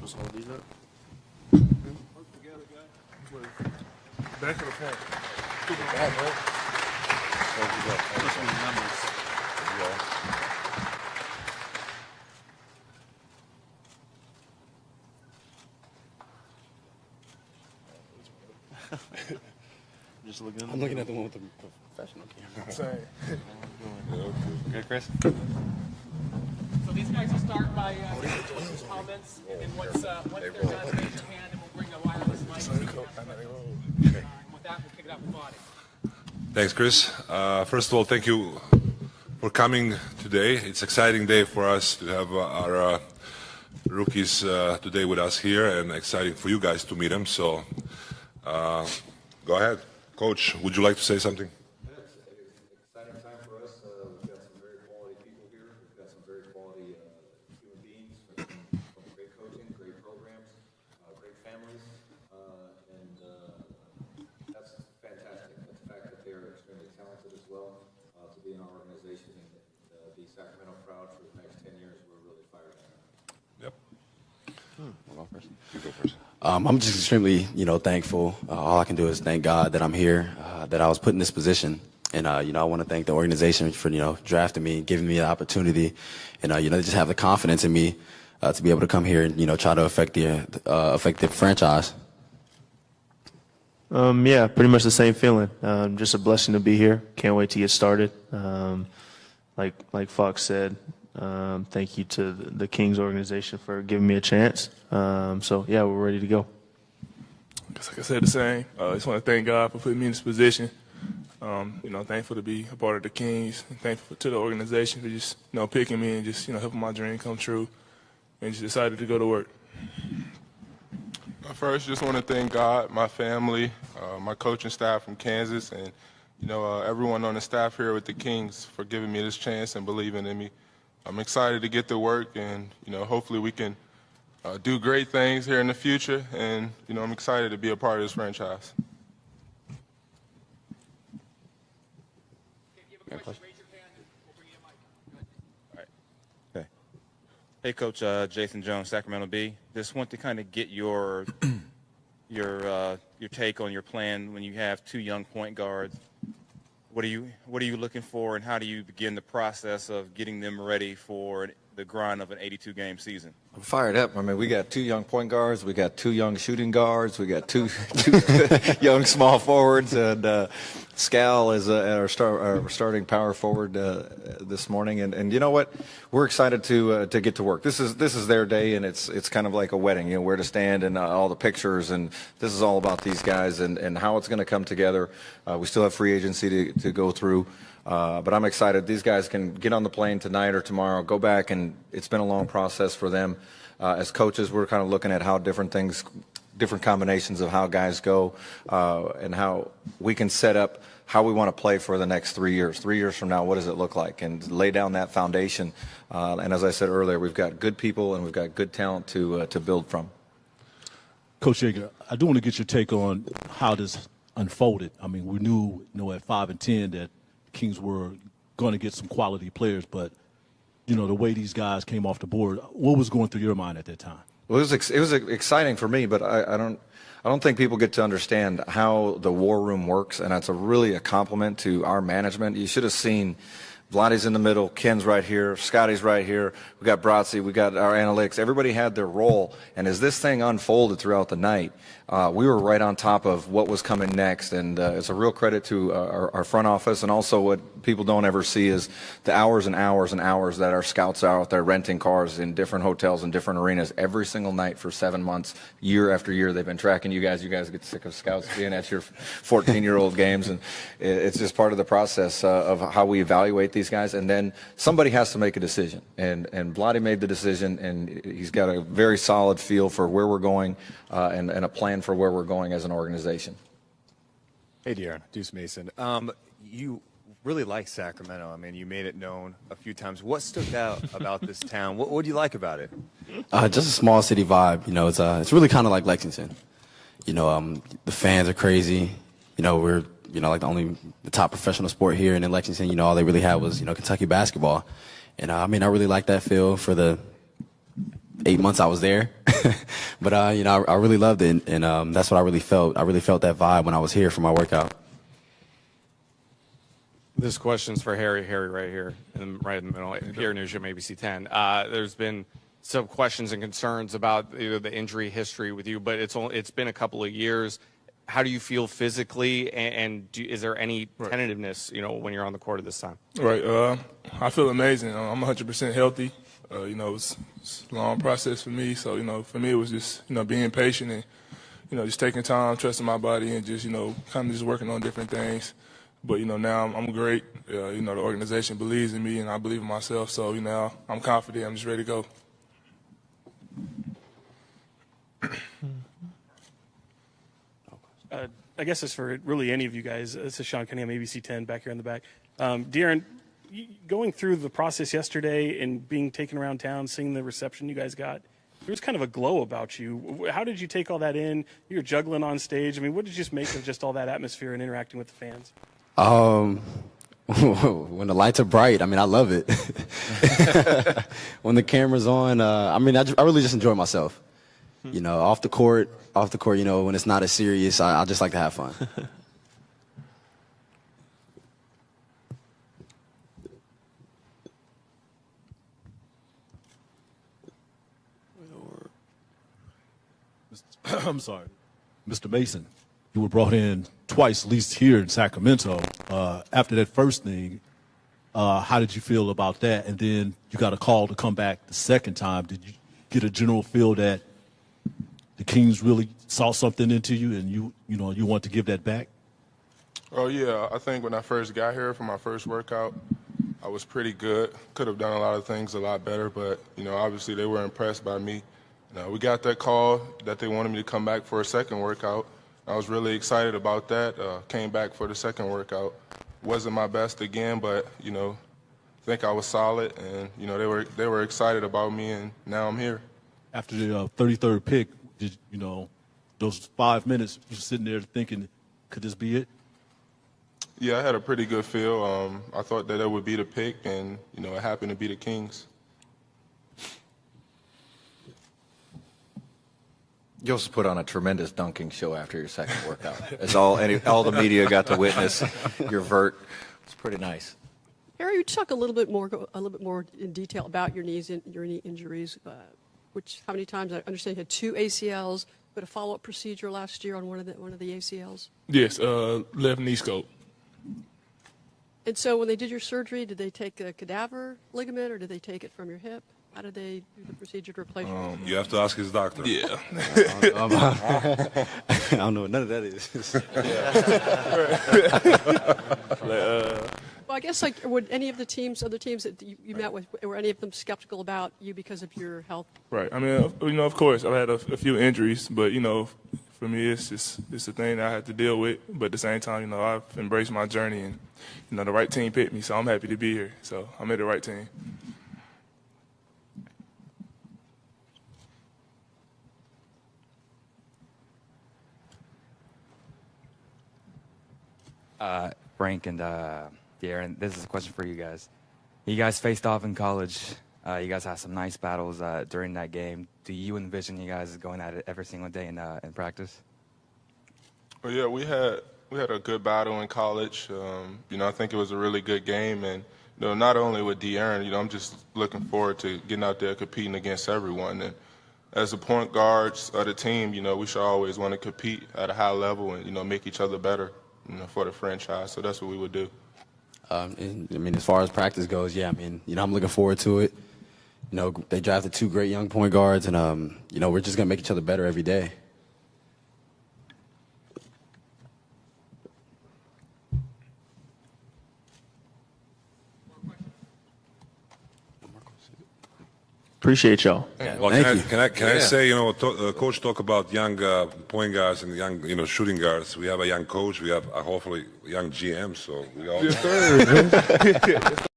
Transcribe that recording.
Let's hold these up. Work together, guys. Back to the front. To the back, right? Those are the numbers. Just looking. I'm looking at the one with the professional camera. Same. Okay, Chris. So these guys will start by some comments, and then once they're done, raise your hand, and we'll bring a wireless mic. And with that, we'll pick it up with Body. Thanks, Chris. First of all, thank you for coming today. It's an exciting day for us to have our rookies today with us here, and exciting for you guys to meet them. So go ahead. Coach, would you like to say something? It's an exciting time for us. We've got some very quality people here. We've got some very quality human beings from great coaching, great programs, great families, and that's fantastic. The fact that they're extremely talented as well to be in our organization and be Sacramento proud for the next 10 years, we're really fired up. Yep. I'll go first. You go first. I'm just extremely, thankful. All I can do is thank God that I'm here, that I was put in this position. And, I want to thank the organization for, drafting me, giving me the opportunity, and, just have the confidence in me to be able to come here and, try to affect the franchise. Yeah, pretty much the same feeling. Just a blessing to be here. Can't wait to get started. Like Fox said, thank you to the Kings organization for giving me a chance. So, yeah, we're ready to go. Like I said, the same. I just want to thank God for putting me in this position. Thankful to be a part of the Kings, and thankful to the organization for just, picking me and just, helping my dream come true, and just decided to go to work. First, just want to thank God, my family, my coaching staff from Kansas, and, everyone on the staff here with the Kings for giving me this chance and believing in me. I'm excited to get to work, and, hopefully we can do great things here in the future, and, I'm excited to be a part of this franchise. If you have a question, raise your hand, and we'll bring you a mic. All right. Okay. Hey, Coach Jason Jones, Sacramento Bee. Just want to kind of get your take on your plan when you have two young point guards. What are you looking for, and how do you begin the process of getting them ready for the grind of an 82-game season? I'm fired up. I mean, we got two young point guards, we got two young shooting guards, we got two young small forwards, and Scal is our starting power forward this morning. And you know what? We're excited to get to work. This is their day, and it's kind of like a wedding. Where to stand and all the pictures, and this is all about these guys and how it's going to come together. We still have free agency to go through. But I'm excited. These guys can get on the plane tonight or tomorrow, go back, and it's been a long process for them. As coaches, we're kind of looking at how different combinations of how guys go, and how we can set up how we want to play for the next 3 years. 3 years from now, what does it look like? And lay down that foundation. And as I said earlier, we've got good people and we've got good talent to build from. Coach Yeager, I do want to get your take on how this unfolded. I mean, we knew, at 5 and 10 that Kings were going to get some quality players, but the way these guys came off the board, what was going through your mind at that time? Well, it was exciting for me, but I don't think people get to understand how the war room works, and that's really a compliment to our management. You should have seen Vlade's in the middle, Ken's right here, Scotty's right here, we got Bratzi, we got our analytics. Everybody had their role, and as this thing unfolded throughout the night, we were right on top of what was coming next, and it's a real credit to our front office, and also what people don't ever see is the hours and hours and hours that our scouts are out there renting cars in different hotels and different arenas every single night for 7 months, year after year. They've been tracking you guys. You guys get sick of scouts being at your 14-year-old games, and it's just part of the process of how we evaluate these guys, and then somebody has to make a decision, and Vlade made the decision, and he's got a very solid feel for where we're going and a plan for where we're going as an organization. Hey, De'Aaron, Deuce Mason. You really like Sacramento. I mean, you made it known a few times. What stood out about this town? What do you like about it? Just a small city vibe. It's really kind of like Lexington. The fans are crazy. We're like the top professional sport here, and in Lexington, all they really had was Kentucky basketball. And I really like that feel for the 8 months I was there. But you know, I really loved it, and that's what I really felt. I really felt that vibe when I was here for my workout. This question's for Harry. Harry, right here, right in the middle. Here, Newsham, ABC 10. There's been some questions and concerns about the injury history with you, but it's been a couple of years. How do you feel physically, and is there any tentativeness, when you're on the court at this time? Right. I feel amazing. I'm 100% healthy. It's a long process for me. So, for me, it was just, being patient and, just taking time, trusting my body, and just, kind of just working on different things. But, now I'm great. The organization believes in me, and I believe in myself. So, now I'm confident. I'm just ready to go. I guess it's for really any of you guys. This is Sean Cunningham, ABC 10, back here in the back. De'Aaron, going through the process yesterday and being taken around town, seeing the reception you guys got, there was kind of a glow about you. How did you take all that in? You were juggling on stage. I mean, what did you just make of just all that atmosphere and interacting with the fans? When the lights are bright, I mean, I love it. When the camera's on, I really just enjoy myself. Off the court, when it's not as serious, I just like to have fun. I'm sorry, Mr. Mason, you were brought in twice, at least here in Sacramento. After that first thing, how did you feel about that? And then you got a call to come back the second time. Did you get a general feel that the Kings really saw something into you, and you want to give that back? Oh, yeah. I think when I first got here for my first workout, I was pretty good. Could have done a lot of things a lot better, but, obviously they were impressed by me. We got that call that they wanted me to come back for a second workout. I was really excited about that. Came back for the second workout. Wasn't my best again, but, I think I was solid, and, they were excited about me, and now I'm here. After the 33rd pick, did those 5 minutes, you were sitting there thinking, could this be it? Yeah, I had a pretty good feel. I thought that would be the pick, and, it happened to be the Kings. You also put on a tremendous dunking show after your second workout. As all the media got to witness your vert. It's pretty nice. Harry, you talk a little bit more in detail about your knee injuries. How many times? I understand you had 2 ACLs, but a follow-up procedure last year on one of the ACLs. Yes, left knee scope. And so when they did your surgery, did they take a cadaver ligament or did they take it from your hip? How did they do the procedure to replace your You have to ask his doctor. Yeah. I don't know what none of that is. Well, I guess would any of the other teams that you met with, were any of them skeptical about you because of your health? Right. I mean, of course, I've had a few injuries, but for me, it's a thing that I have to deal with. But at the same time, I've embraced my journey, and the right team picked me, so I'm happy to be here. So I'm at the right team. Frank and De'Aaron, this is a question for you guys. You guys faced off in college. You guys had some nice battles during that game. Do you envision you guys going at it every single day in practice? Well, yeah, we had a good battle in college. I think it was a really good game, and not only with De'Aaron, I'm just looking forward to getting out there competing against everyone. And as the point guards of the team, we should always want to compete at a high level and make each other better. For the franchise, so that's what we would do. As far as practice goes, yeah, I'm looking forward to it. They drafted 2 great young point guards, and, we're just going to make each other better every day. Appreciate y'all. Well, can I say, coach talk about young point guards and young, shooting guards. We have a young coach. We have hopefully a young GM. So we all. Yes, sir.